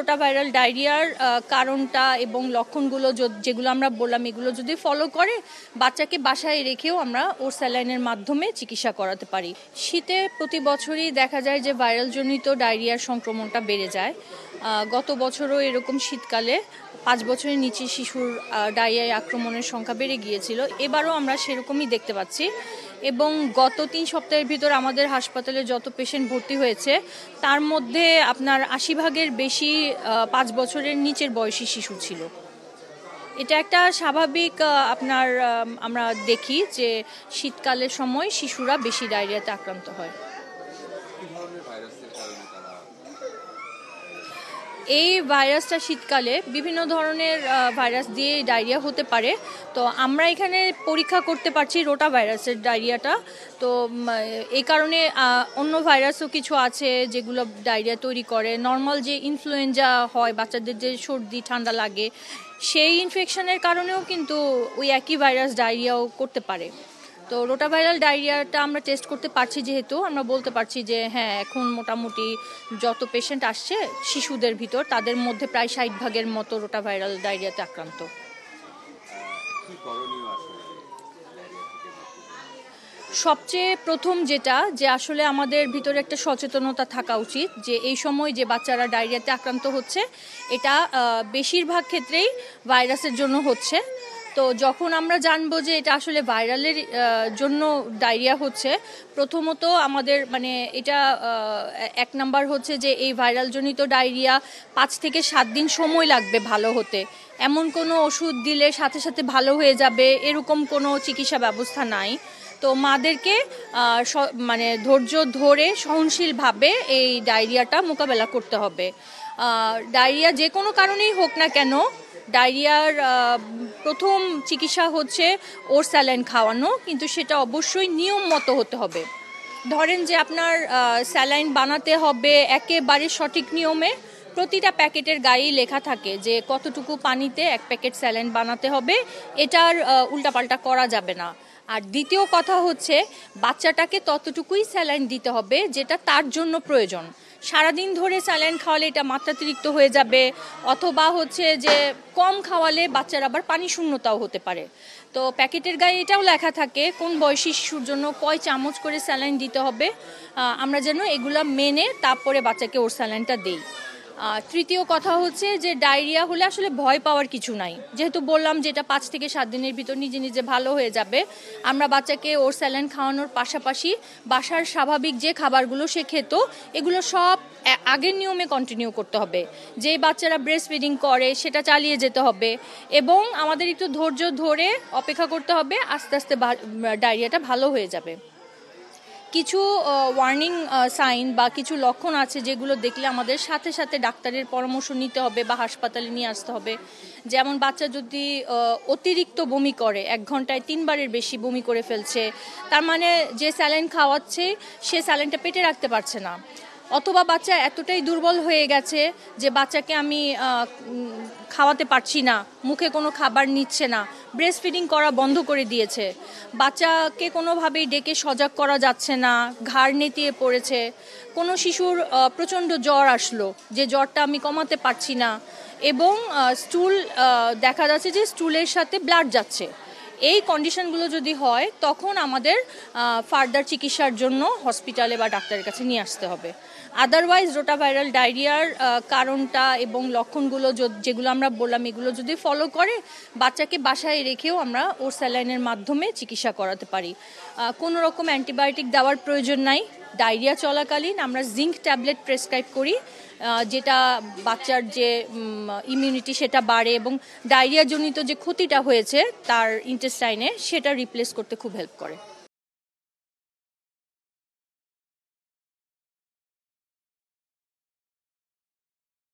Rotaviral ডায়রিয়ার কারণটা এবং লক্ষণগুলো যেগুলো আমরা বললাম এগুলো যদি ফলো করে বাচ্চাকে বাসায় রেখেও আমরা ওর স্যালাইনের মাধ্যমে চিকিৎসা করাতে পারি। শীতে প্রতি বছরই দেখা যায় যে ভাইরালজনিত ডায়রিয়ার সংক্রমণটা বেড়ে যায়। গত বছরও এরকম শীতকালে 5 বছরের নিচে শিশুর ডায়রিয়ায় আক্রমণের সংখ্যা বেড়ে গিয়েছিল। এবারও আমরা সেরকমই দেখতে পাচ্ছি এবং গত 3 সপ্তাহের ভিতর আমাদের হাসপাতালে যত পেশেন্ট ভর্তি হয়েছে তার মধ্যে আপনার 80% বেশি 5 বছরের নিচের বয়সী শিশু ছিল। এটা একটা স্বাভাবিক আপনার আমরা দেখি যে শীতকালের সময় শিশুরা বেশি ডায়রিয়াতে আক্রান্ত হয়। এই ভাইরাসটা শীতকালে বিভিন্ন ধরনের ভাইরাস দিয়ে ডায়রিয়া হতে পারে। তো আমরা এখানে পরীক্ষা করতে পারছি রোটা ভাইরাসের ডায়রিয়াটা। তো এই কারণে অন্য ভাইরাসও কিছু আছে যেগুলো ডায়রিয়া তৈরি করে। নর্মাল যে ইনফ্লুয়েঞ্জা হয়, বাচ্চাদের যে সর্দি ঠান্ডা লাগে, সেই ইনফেকশনের কারণেও কিন্তু ওই একই ভাইরাস ডায়রিয়াও করতে পারে। তো রোটাভাইরাল ডায়রিয়াটা আমরা টেস্ট করতে পারছি, যেহেতু আমরা বলতে পারছি যে হ্যাঁ, এখন মোটামুটি যত পেশেন্ট আসছে শিশুদের ভিতর তাদের মধ্যে প্রায় 60% মতো রোটাভাইরাল ডায়রিয়াতে আক্রান্ত। সবচেয়ে প্রথম যেটা যে আসলে আমাদের ভিতরে একটা সচেতনতা থাকা উচিত যে এই সময় যে বাচ্চারা ডায়রিয়াতে আক্রান্ত হচ্ছে এটা বেশিরভাগ ক্ষেত্রেই ভাইরাসের জন্য হচ্ছে। তো যখন আমরা জানবো যে এটা আসলে ভাইরালের জন্য ডায়রিয়া হচ্ছে, প্রথমত আমাদের এটা 1 নাম্বার হচ্ছে যে এই ভাইরালজনিত ডায়রিয়া 5 থেকে 7 দিন সময় লাগবে ভালো হতে। এমন কোনো ওষুধ দিলে সাথে সাথে ভালো হয়ে যাবে এরকম কোনো চিকিৎসা ব্যবস্থা নাই। তো মাদেরকে ধৈর্য ধরে সহনশীলভাবে এই ডায়রিয়াটা মোকাবেলা করতে হবে। ডায়রিয়া যে কোনো কারণেই হোক না কেন, ডায়রিয়ার প্রথম চিকিৎসা হচ্ছে ওর স্যালাইন খাওয়ানো, কিন্তু সেটা অবশ্যই নিয়ম মতো হতে হবে। ধরেন যে আপনার স্যালাইন বানাতে হবে একেবারে সঠিক নিয়মে। প্রতিটা প্যাকেটের গায়েই লেখা থাকে যে কতটুকু পানিতে 1 প্যাকেট স্যালাইন বানাতে হবে, এটার উল্টাপাল্টা করা যাবে না। আর দ্বিতীয় কথা হচ্ছে বাচ্চাটাকে ততটুকুই স্যালাইন দিতে হবে যেটা তার জন্য প্রয়োজন। সারাদিন ধরে স্যালাইন খাওয়ালে এটা মাত্রাতিরিক্ত হয়ে যাবে, অথবা হচ্ছে যে কম খাওয়ালে বাচ্চার আবার পানি শূন্যতাও হতে পারে। তো প্যাকেটের গায়ে এটাও লেখা থাকে কোন বয়সী শিশুর জন্য কয় চামচ করে স্যালাইন দিতে হবে। আমরা যেন এগুলা মেনে তারপরে বাচ্চাকে ওর স্যালাইনটা দেই। তৃতীয় কথা হচ্ছে যে ডায়রিয়া হলে আসলে ভয় পাওয়ার কিছু নাই। যেহেতু বললাম যে এটা 5 থেকে 7 দিনের ভিতর নিজে নিজে ভালো হয়ে যাবে। আমরা বাচ্চাকে ওর স্যালাইন খাওয়ানোর পাশাপাশি বাসার স্বাভাবিক যে খাবারগুলো সে খেত এগুলো সব আগের নিয়মে কন্টিনিউ করতে হবে। যে বাচ্চারা ব্রেস্ট ফিডিং করে সেটা চালিয়ে যেতে হবে এবং আমাদের একটু ধৈর্য ধরে অপেক্ষা করতে হবে, আস্তে আস্তে ডায়রিয়াটা ভালো হয়ে যাবে। কিছু ওয়ার্নিং সাইন বা কিছু লক্ষণ আছে যেগুলো দেখলে আমাদের সাথে সাথে ডাক্তারের পরামর্শ নিতে হবে বা হাসপাতালে নিয়ে আসতে হবে। যেমন বাচ্চা যদি অতিরিক্ত বমি করে, 1 ঘন্টায় 3 বারের বেশি বমি করে ফেলছে, তার মানে যে স্যালাইন খাওয়াচ্ছে সে স্যালাইনটা পেটে রাখতে পারছে না। অথবা বাচ্চা এতটাই দুর্বল হয়ে গেছে যে বাচ্চাকে আমি খাওয়াতে পারছি না, মুখে কোনো খাবার নিচ্ছে না, ব্রেস্ট ফিডিং করা বন্ধ করে দিয়েছে, বাচ্চাকে কোনোভাবেই ডেকে সজাগ করা যাচ্ছে না, ঘাড় নেতিয়ে পড়েছে, কোনো শিশুর প্রচণ্ড জ্বর আসলো, যে জ্বরটা আমি কমাতে পারছি না, এবং স্টুল দেখা যাচ্ছে যে স্টুলের সাথে ব্লাড যাচ্ছে। এই কন্ডিশনগুলো যদি হয় তখন আমাদের ফার্দার চিকিৎসার জন্য হসপিটালে বা ডাক্তারের কাছে নিয়ে আসতে হবে। আদারওয়াইজ রোটাভাইরাল ডায়রিয়ার কারণটা এবং লক্ষণগুলো যেগুলো আমরা বললাম এগুলো যদি ফলো করে বাচ্চাকে বাসায় রেখেও আমরা ওর স্যালাইনের মাধ্যমে চিকিৎসা করাতে পারি। কোনো রকম অ্যান্টিবায়োটিক দেওয়ার প্রয়োজন নাই। ডায়রিয়া চলাকালীন আমরা জিঙ্ক ট্যাবলেট প্রেসক্রাইব করি, যেটা বাচ্চার যে ইমিউনিটি সেটা বাড়ে এবং ডায়রিয়া জনিত যে ক্ষতিটা হয়েছে তার ইন্টেস্টাইনে সেটা রিপ্লেস করতে খুব হেল্প করে।